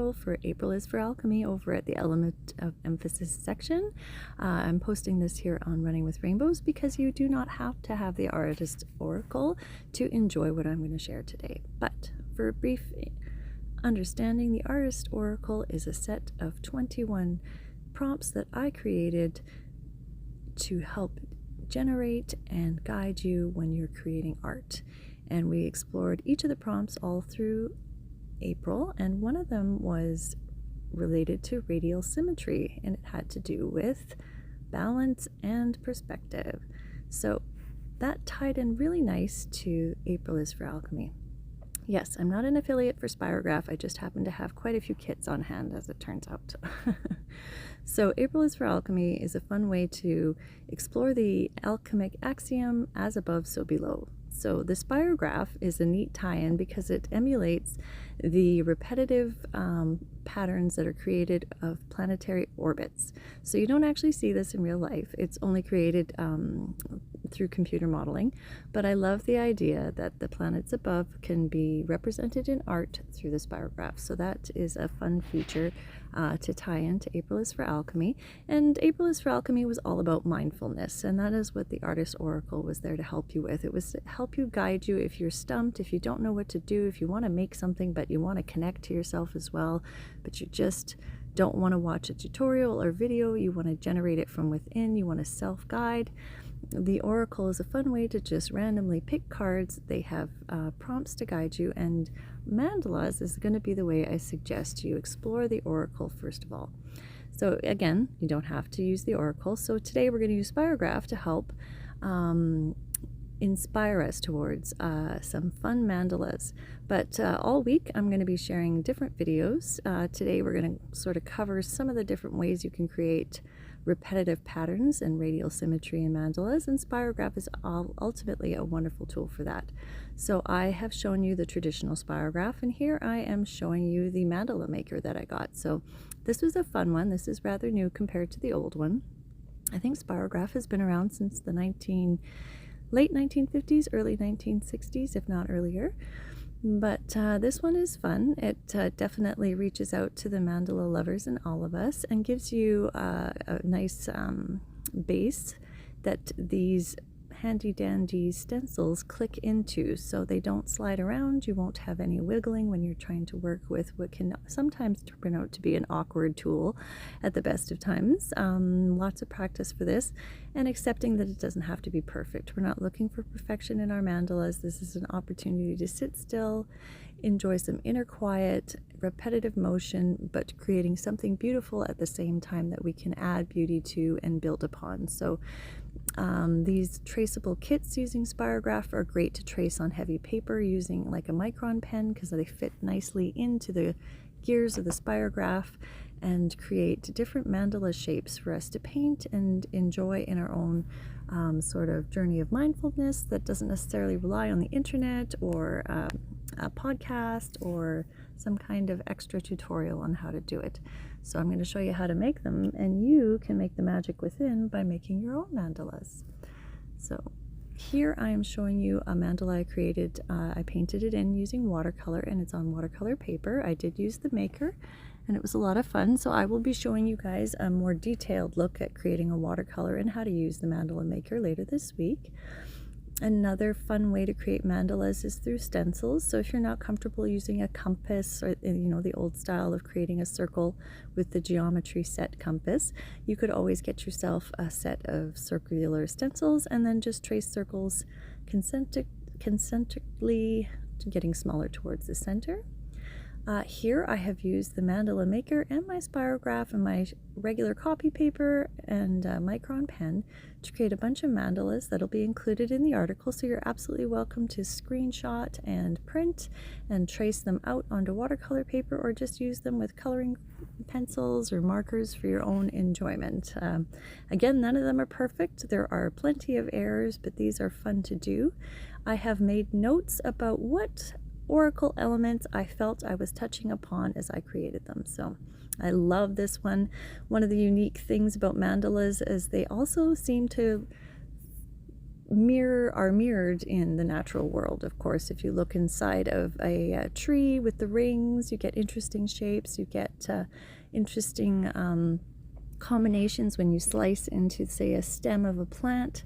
Oracle for April is for Alchemy over at the Element of Emphasis section. I'm posting this here on Running with Rainbows because you do not have to have the Artist Oracle to enjoy what I'm going to share today. But for a brief understanding, the Artist Oracle is a set of 21 prompts that I created to help generate and guide you when you're creating art. And we explored each of the prompts all through April, and one of them was related to radial symmetry, and it had to do with balance and perspective. So that tied in really nice to April is for Alchemy. Yes, I'm not an affiliate for Spirograph. I just happen to have quite a few kits on hand, as it turns out. So April is for Alchemy is a fun way to explore the alchemic axiom, as above, so below. So the Spirograph is a neat tie-in because it emulates the repetitive patterns that are created of planetary orbits. So you don't actually see this in real life. It's only created through computer modeling. But I love the idea that the planets above can be represented in art through the Spirograph. So that is a fun feature to tie into April is for Alchemy. And April is for Alchemy was all about mindfulness, and that is what the Artist Oracle was there to help you with. It was to help you, guide you if you're stumped, if you don't know what to do, if you want to make something but you want to connect to yourself as well, but you just don't want to watch a tutorial or video, you want to generate it from within, you want to self-guide. The Oracle is a fun way to just randomly pick cards. They have prompts to guide you, and Mandalas is going to be the way I suggest you explore the Oracle first of all. So again, you don't have to use the Oracle. So today we're going to use Spirograph to help inspire us towards some fun mandalas. But all week I'm going to be sharing different videos. Today we're going to sort of cover some of the different ways you can create repetitive patterns and radial symmetry in mandalas, and Spirograph is ultimately a wonderful tool for that. So I have shown you the traditional Spirograph, and here I am showing you the mandala maker that I got. So this was a fun one. This is rather new compared to the old one. I think Spirograph has been around since the late 1950s, early 1960s, if not earlier. But this one is fun. It definitely reaches out to the mandala lovers in all of us and gives you a nice base that these handy dandy stencils click into, so they don't slide around. You won't have any wiggling when you're trying to work with what can sometimes turn out to be an awkward tool at the best of times. Lots of practice for this, and accepting that it doesn't have to be perfect. We're not looking for perfection in our mandalas. This is an opportunity to sit still, enjoy some inner quiet, repetitive motion, but creating something beautiful at the same time that we can add beauty to and build upon. So these traceable kits using Spirograph are great to trace on heavy paper using like a micron pen, because they fit nicely into the gears of the Spirograph and create different mandala shapes for us to paint and enjoy in our own sort of journey of mindfulness that doesn't necessarily rely on the internet or a podcast or some kind of extra tutorial on how to do it. So I'm going to show you how to make them, and you can make the magic within by making your own mandalas. So here I am showing you a mandala I created. I painted it in using watercolor, and it's on watercolor paper. I did use the maker, and it was a lot of fun. So I will be showing you guys a more detailed look at creating a watercolor and how to use the mandala maker later this week. Another fun way to create mandalas is through stencils. So if you're not comfortable using a compass or the old style of creating a circle with the geometry set compass, you could always get yourself a set of circular stencils and then just trace circles concentrically, getting smaller towards the center. Here I have used the mandala maker and my Spirograph and my regular copy paper and micron pen to create a bunch of mandalas that'll be included in the article, so you're absolutely welcome to screenshot and print and trace them out onto watercolor paper, or just use them with coloring pencils or markers for your own enjoyment. Again, none of them are perfect. There are plenty of errors, but these are fun to do. I have made notes about what oracle elements I felt I was touching upon as I created them. So I love this one. One of the unique things about mandalas is they also seem to are mirrored in the natural world. Of course, if you look inside of a tree with the rings, you get interesting shapes, you get interesting combinations when you slice into, say, a stem of a plant.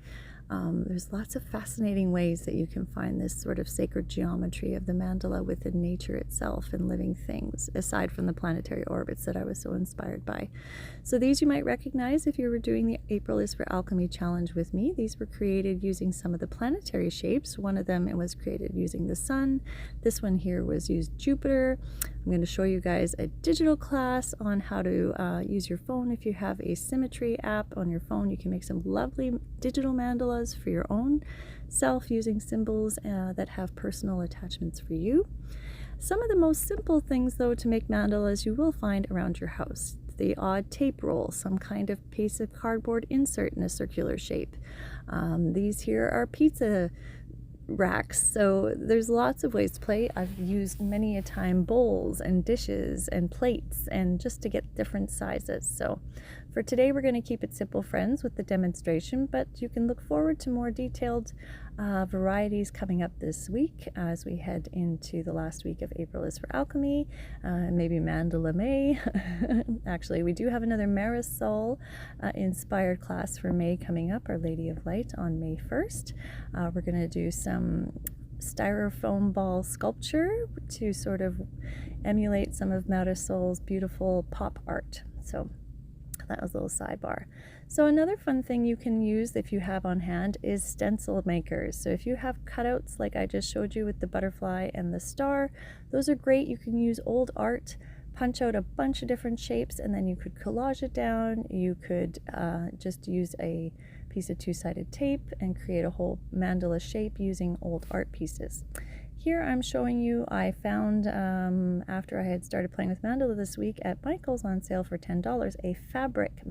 There's lots of fascinating ways that you can find this sort of sacred geometry of the mandala within nature itself and living things, aside from the planetary orbits that I was so inspired by. So these you might recognize if you were doing the April is for Alchemy challenge with me. These were created using some of the planetary shapes. One of them, it was created using the sun. This one here was used Jupiter. I'm going to show you guys a digital class on how to use your phone. If you have a symmetry app on your phone, you can make some lovely digital mandalas for your own self using symbols that have personal attachments for you. Some of the most simple things, though, to make mandalas you will find around your house. The odd tape roll, some kind of piece of cardboard insert in a circular shape. These here are pizza racks, so there's lots of ways to play. I've used many a time bowls and dishes and plates, and just to get different sizes. So for today we're going to keep it simple, friends, with the demonstration, but you can look forward to more detailed varieties coming up this week as we head into the last week of April is for Alchemy, maybe Mandala May. Actually, we do have another Marisol inspired class for May coming up, Our Lady of Light, on May 1st. We're going to do some styrofoam ball sculpture to sort of emulate some of Marisol's beautiful pop art. So that was a little sidebar. So another fun thing you can use if you have on hand is stencil makers. So if you have cutouts like I just showed you with the butterfly and the star, those are great. You can use old art, punch out a bunch of different shapes, and then you could collage it down. You could just use a piece of two-sided tape and create a whole mandala shape using old art pieces. Here I'm showing you, I found after I had started playing with mandala this week at Michael's on sale for $10, a fabric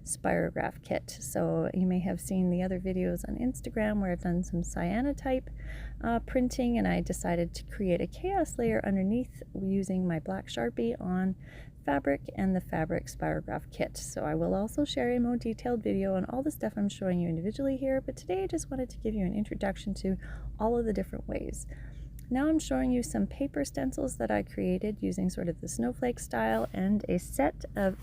spirograph kit. So you may have seen the other videos on Instagram where I've done some cyanotype printing, and I decided to create a chaos layer underneath using my black Sharpie on fabric and the fabric spirograph kit. So I will also share a more detailed video on all the stuff I'm showing you individually here, but today I just wanted to give you an introduction to all of the different ways. Now I'm showing you some paper stencils that I created using sort of the snowflake style and a set of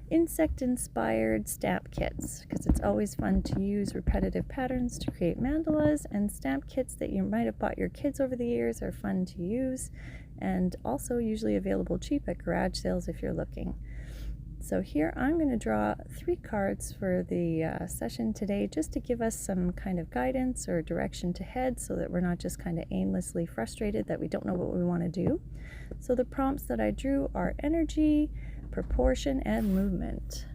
insect-inspired stamp kits, because it's always fun to use repetitive patterns to create mandalas, and stamp kits that you might have bought your kids over the years are fun to use, and also usually available cheap at garage sales if you're looking. So here I'm going to draw 3 cards for the session today, just to give us some kind of guidance or direction to head, so that we're not just kind of aimlessly frustrated that we don't know what we want to do. So the prompts that I drew are energy, proportion, and movement.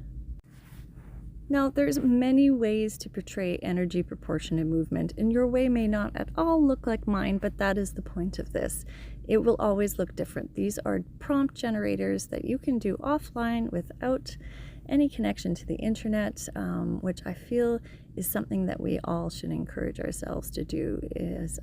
Now, there's many ways to portray energy, proportion, and movement, and your way may not at all look like mine, but that is the point of this. It will always look different. These are prompt generators that you can do offline without any connection to the internet, which I feel is something that we all should encourage ourselves to do, is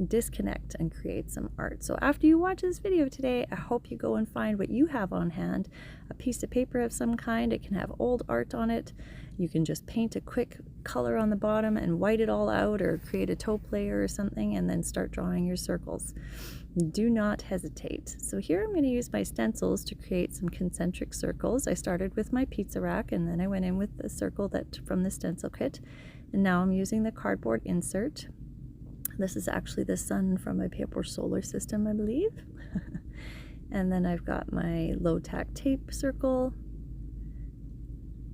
disconnect and create some art. So after you watch this video today, I hope you go and find what you have on hand, a piece of paper of some kind. It can have old art on it. You can just paint a quick color on the bottom and white it all out, or create a taupe layer or something, and then start drawing your circles. Do not hesitate. So here I'm going to use my stencils to create some concentric circles. I started with my pizza rack, and then I went in with the circle that from the stencil kit, and now I'm using the cardboard insert. This is actually the sun from a paper solar system, I believe. And then I've got my low tack tape circle.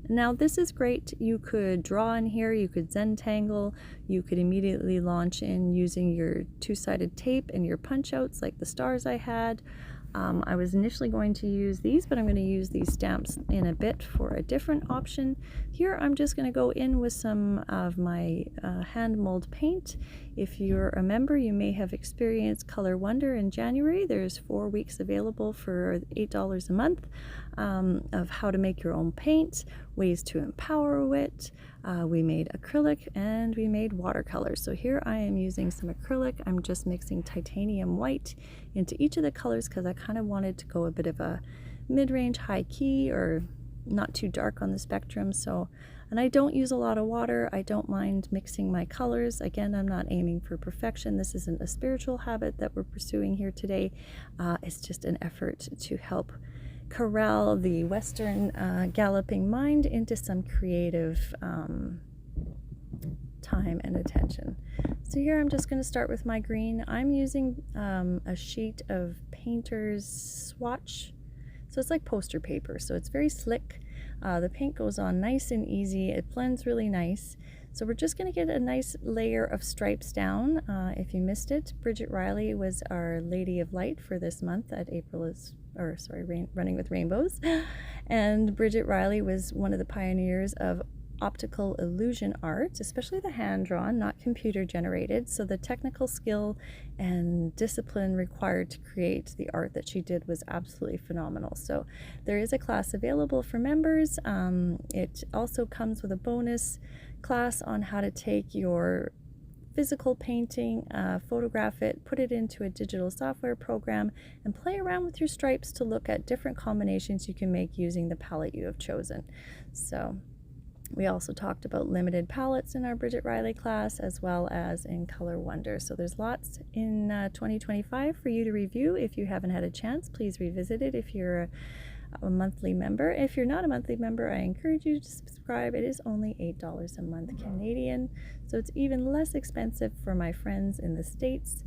Now this is great. You could draw in here, you could Zentangle, you could immediately launch in using your two-sided tape and your punch outs like the stars I had. I was initially going to use these, but I'm going to use these stamps in a bit for a different option. Here I'm just going to go in with some of my hand mold paint. If you're a member, you may have experienced Color Wonder in January. There's 4 weeks available for $8 a month of how to make your own paint, ways to empower it. We made acrylic and we made watercolors. So here I am using some acrylic. I'm just mixing titanium white into each of the colors because I kind of wanted to go a bit of a mid-range high key, or not too dark on the spectrum. So, and I don't use a lot of water. I don't mind mixing my colors. Again, I'm not aiming for perfection. This isn't a spiritual habit that we're pursuing here today. It's just an effort to help corral the Western galloping mind into some creative time and attention. So here I'm just going to start with my green. I'm using a sheet of painter's swatch. So it's like poster paper, so it's very slick. The paint goes on nice and easy. It blends really nice. So we're just going to get a nice layer of stripes down. If you missed it, Bridget Riley was our Lady of Light for this month at Running with Rainbows. And Bridget Riley was one of the pioneers of optical illusion art, especially the hand-drawn, not computer generated. So the technical skill and discipline required to create the art that she did was absolutely phenomenal. So there is a class available for members. It also comes with a bonus class on how to take your physical painting, photograph it, put it into a digital software program, and play around with your stripes to look at different combinations you can make using the palette you have chosen. So we also talked about limited palettes in our Bridget Riley class, as well as in Color Wonder. So there's lots in 2025 for you to review. If you haven't had a chance, please revisit it if you're a monthly member. If you're not a monthly member, I encourage you to subscribe. It is only $8 a month Canadian, so it's even less expensive for my friends in the States.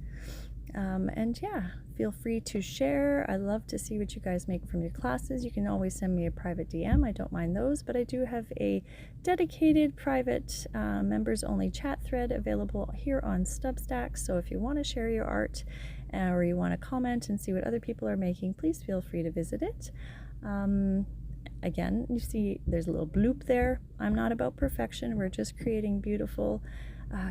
And yeah, feel free to share. I love to see what you guys make from your classes. You can always send me a private DM. I don't mind those, but I do have a dedicated private members only chat thread available here on Substack. So if you want to share your art or you want to comment and see what other people are making, please feel free to visit it. Again, you see there's a little bloop there. I'm not about perfection. We're just creating beautiful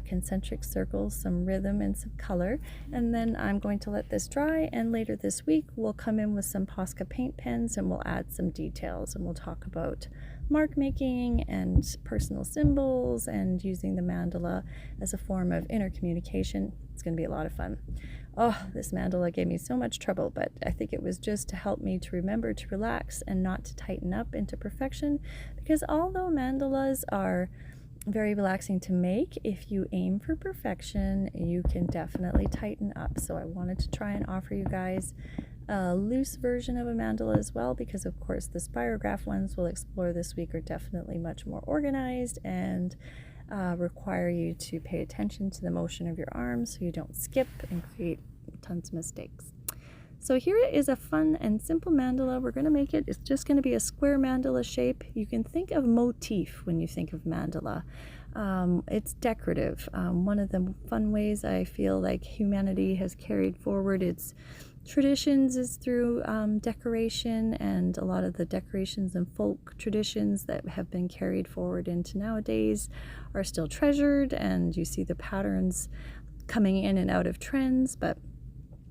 concentric circles, some rhythm and some color, and then I'm going to let this dry, and later this week we'll come in with some Posca paint pens and we'll add some details, and we'll talk about mark making and personal symbols and using the mandala as a form of inner communication. It's going to be a lot of fun. Oh, this mandala gave me so much trouble, but I think it was just to help me to remember to relax and not to tighten up into perfection, because although mandalas are very relaxing to make, if you aim for perfection, you can definitely tighten up. So I wanted to try and offer you guys a loose version of a mandala as well, because of course the spirograph ones we'll explore this week are definitely much more organized and require you to pay attention to the motion of your arms so you don't skip and create tons of mistakes. So here is a fun and simple mandala. We're going to make it. It's just going to be a square mandala shape. You can think of motif when you think of mandala. It's decorative. One of the fun ways I feel like humanity has carried forward its traditions is through decoration, and a lot of the decorations and folk traditions that have been carried forward into nowadays are still treasured, and you see the patterns coming in and out of trends. But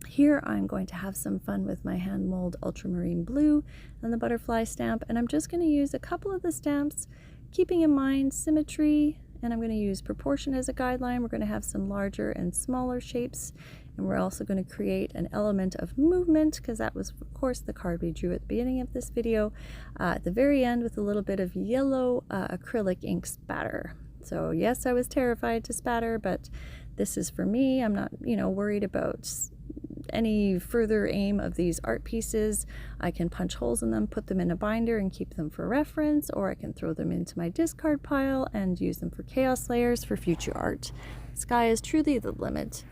here I'm going to have some fun with my hand mold ultramarine blue and the butterfly stamp, and I'm just going to use a couple of the stamps, keeping in mind symmetry, and I'm going to use proportion as a guideline. We're going to have some larger and smaller shapes, and we're also going to create an element of movement, because that was of course the card we drew at the beginning of this video, at the very end with a little bit of yellow acrylic ink spatter. So yes, I was terrified to spatter, but this is for me. I'm not, worried about any further aim of these art pieces. I can punch holes in them, put them in a binder and keep them for reference, or I can throw them into my discard pile and use them for chaos layers for future art. The sky is truly the limit.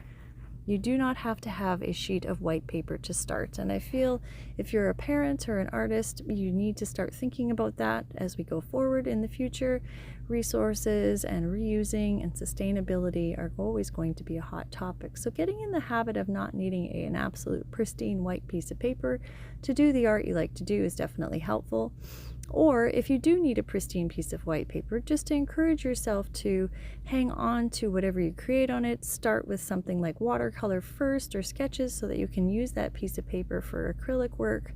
You do not have to have a sheet of white paper to start, and I feel if you're a parent or an artist, you need to start thinking about that as we go forward in the future. Resources and reusing and sustainability are always going to be a hot topic, so getting in the habit of not needing an absolute pristine white piece of paper to do the art you like to do is definitely helpful. Or if you do need a pristine piece of white paper, just to encourage yourself to hang on to whatever you create on it. Start with something like watercolor first, or sketches, so that you can use that piece of paper for acrylic work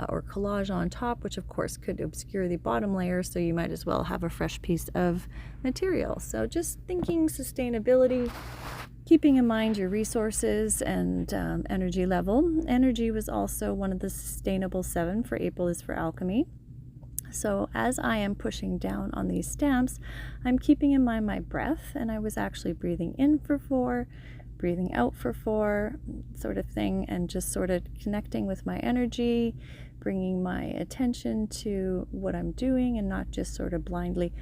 or collage on top, which of course could obscure the bottom layer, so you might as well have a fresh piece of material. So just thinking sustainability, keeping in mind your resources and energy level. Energy was also one of the sustainable 7 for April is for alchemy. So as I am pushing down on these stamps, I'm keeping in mind my breath, and I was actually breathing in for 4, breathing out for 4, sort of thing, and just sort of connecting with my energy, bringing my attention to what I'm doing and not just sort of blindly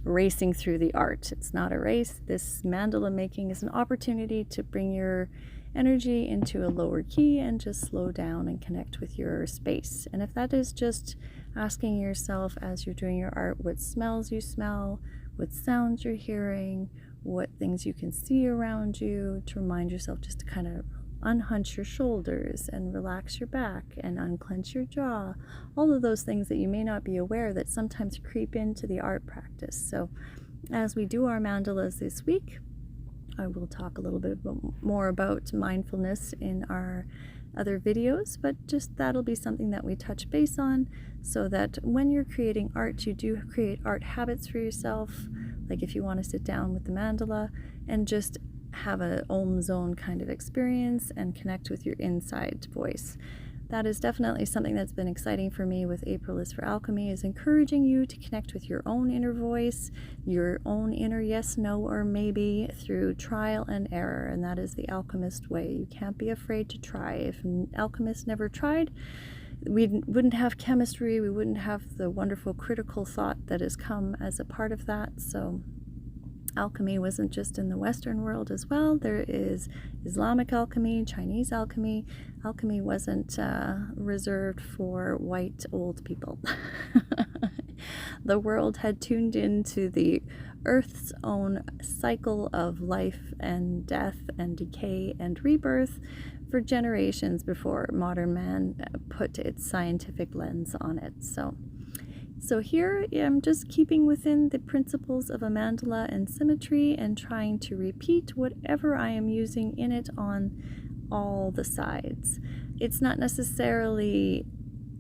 racing through the art. It's not a race. This mandala making is an opportunity to bring your energy into a lower key and just slow down and connect with your space. And if that is just asking yourself as you're doing your art what smells you smell, what sounds you're hearing, what things you can see around you, to remind yourself just to kind of unhunch your shoulders and relax your back and unclench your jaw, all of those things that you may not be aware that sometimes creep into the art practice. So as we do our mandalas this week, I will talk a little bit more about mindfulness in our other videos, but just that'll be something that we touch base on, so that when you're creating art, you do create art habits for yourself. Like if you want to sit down with the mandala and just have a Om zone kind of experience and connect with your inside voice. That is definitely something that's been exciting for me with April is for Alchemy, is encouraging you to connect with your own inner voice, your own inner yes, no, or maybe through trial and error. And that is the alchemist way. You can't be afraid to try. If alchemists never tried, we wouldn't have chemistry, we wouldn't have the wonderful critical thought that has come as a part of that. So alchemy wasn't just in the Western world as well. There is Islamic alchemy, Chinese alchemy. Alchemy wasn't reserved for white old people. The world had tuned into the Earth's own cycle of life and death and decay and rebirth for generations before modern man put its scientific lens on it. So here I'm just keeping within the principles of a mandala and symmetry and trying to repeat whatever I am using in it on all the sides. It's not necessarily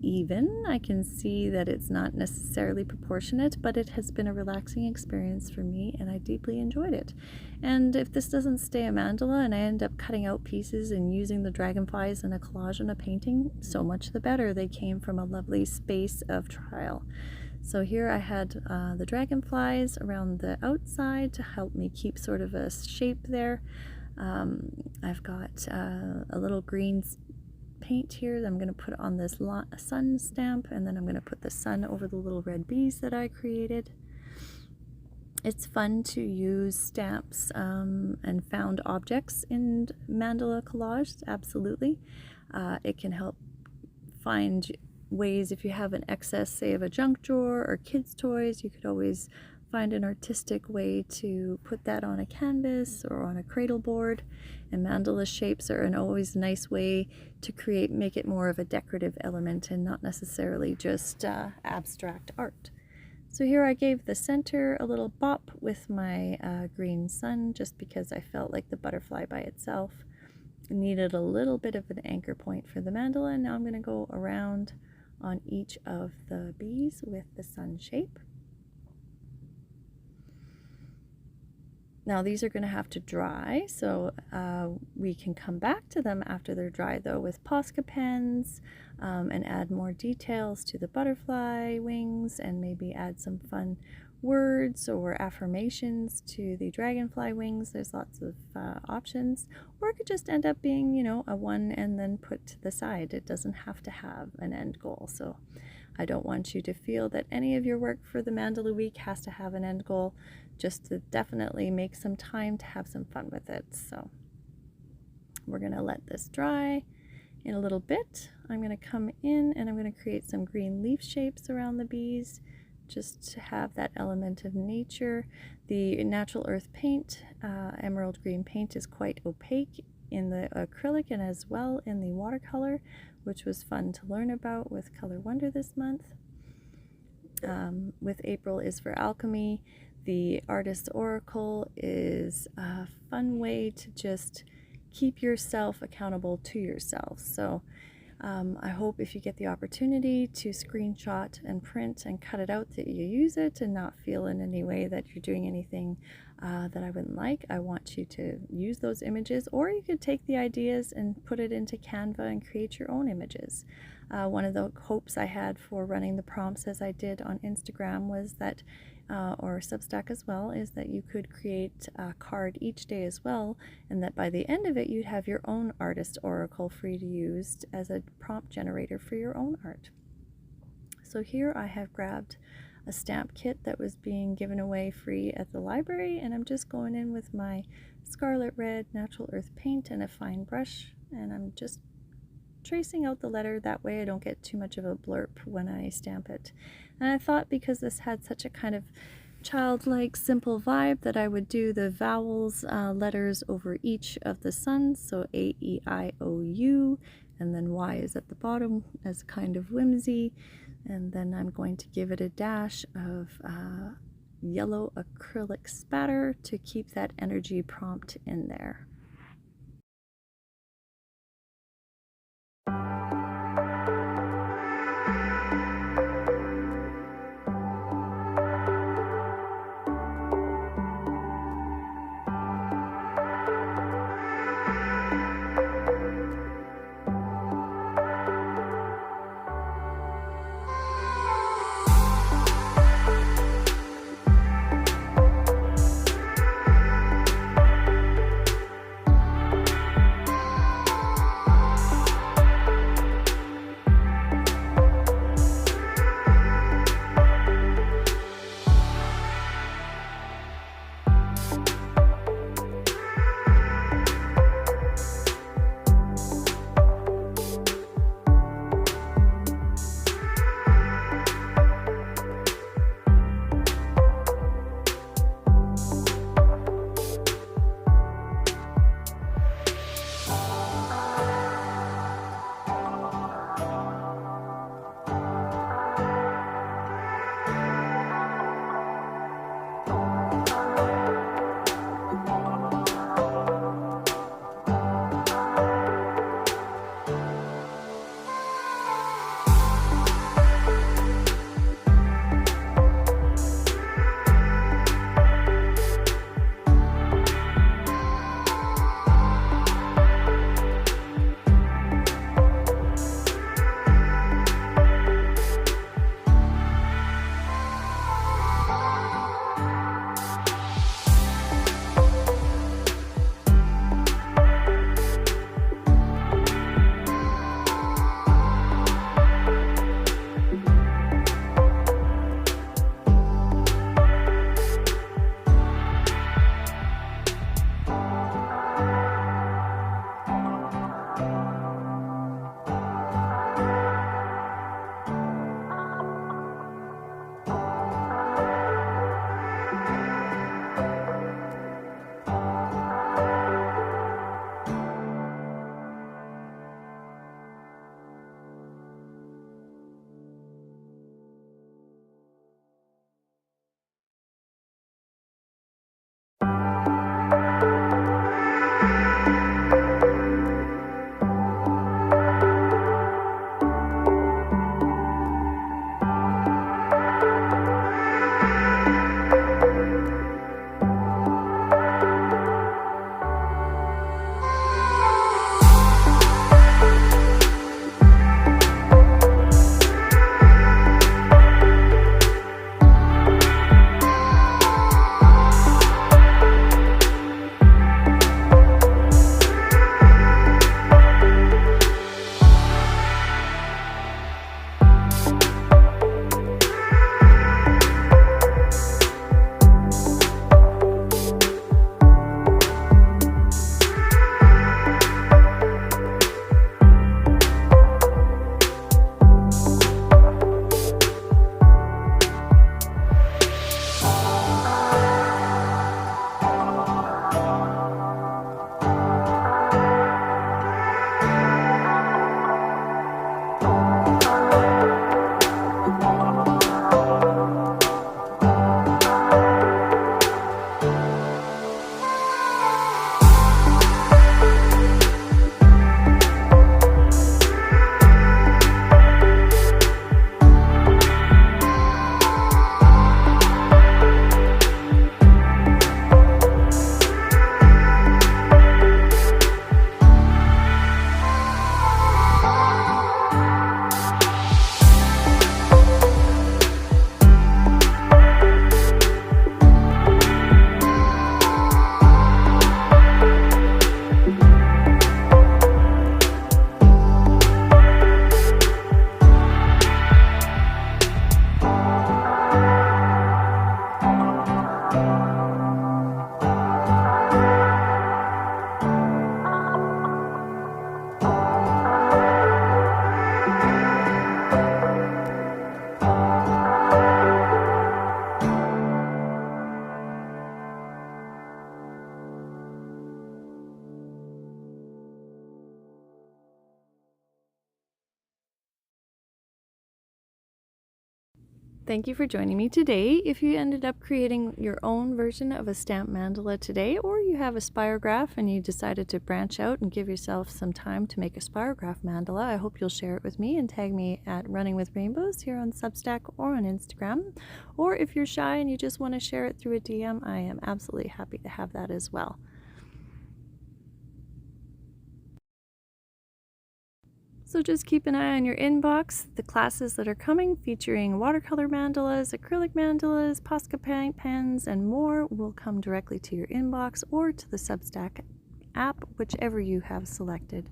even. I can see that it's not necessarily proportionate, but it has been a relaxing experience for me and I deeply enjoyed it. And if this doesn't stay a mandala and I end up cutting out pieces and using the dragonflies in a collage and a painting, so much the better. They came from a lovely space of trial. So here I had the dragonflies around the outside to help me keep sort of a shape there. I've got a little green paint here that I'm going to put on this sun stamp, and then I'm going to put the sun over the little red bees that I created. It's fun to use stamps and found objects in mandala collage, absolutely. It can help find ways, if you have an excess, say, of a junk drawer or kids' toys, you could always find an artistic way to put that on a canvas or on a cradle board. And mandala shapes are an always nice way to make it more of a decorative element and not necessarily just abstract art. So here I gave the center a little bop with my green sun, just because I felt like the butterfly by itself needed a little bit of an anchor point for the mandala. And now I'm going to go around on each of the bees with the sun shape. Now these are going to have to dry, so we can come back to them after they're dry though with Posca pens and add more details to the butterfly wings and maybe add some fun words or affirmations to the dragonfly wings. There's lots of options, or it could just end up being, you know, a one and then put to the side. It doesn't have to have an end goal. So I don't want you to feel that any of your work for the Mandala Week has to have an end goal, just to definitely make some time to have some fun with it. So we're going to let this dry in a little bit. I'm going to come in and I'm going to create some green leaf shapes around the bees, just to have that element of nature. The natural earth paint, emerald green paint, is quite opaque in the acrylic and as well in the watercolor, which was fun to learn about with Color Wonder this month. With April is for Alchemy, the Artist's Oracle is a fun way to just keep yourself accountable to yourself. So I hope if you get the opportunity to screenshot and print and cut it out that you use it and not feel in any way that you're doing anything that I wouldn't like. I want you to use those images, or you could take the ideas and put it into Canva and create your own images. One of the hopes I had for running the prompts as I did on Instagram was that, or Substack as well, is that you could create a card each day as well, and that by the end of it you'd have your own artist oracle free to use as a prompt generator for your own art. So here I have grabbed a stamp kit that was being given away free at the library, and I'm just going in with my Scarlet Red Natural Earth paint and a fine brush, and I'm just tracing out the letter. That way I don't get too much of a blurb when I stamp it. And I thought, because this had such a kind of childlike simple vibe, that I would do the vowels letters over each of the suns, so A, E, I, O, U, and then Y is at the bottom as kind of whimsy, and then I'm going to give it a dash of yellow acrylic spatter to keep that energy prompt in there. Thank you for joining me today. If you ended up creating your own version of a stamp mandala today, or you have a spirograph and you decided to branch out and give yourself some time to make a spirograph mandala, I hope you'll share it with me and tag me at Running with Rainbows here on Substack or on Instagram. Or if you're shy and you just want to share it through a DM, I am absolutely happy to have that as well. So just keep an eye on your inbox. The classes that are coming featuring watercolor mandalas, acrylic mandalas, Posca pens, and more will come directly to your inbox or to the Substack app, whichever you have selected.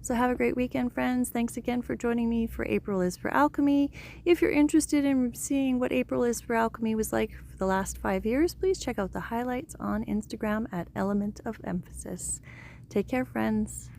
So have a great weekend, friends. Thanks again for joining me for April is for Alchemy. If you're interested in seeing what April is for Alchemy was like for the last 5 years, please check out the highlights on Instagram at Element of Emphasis. Take care, friends.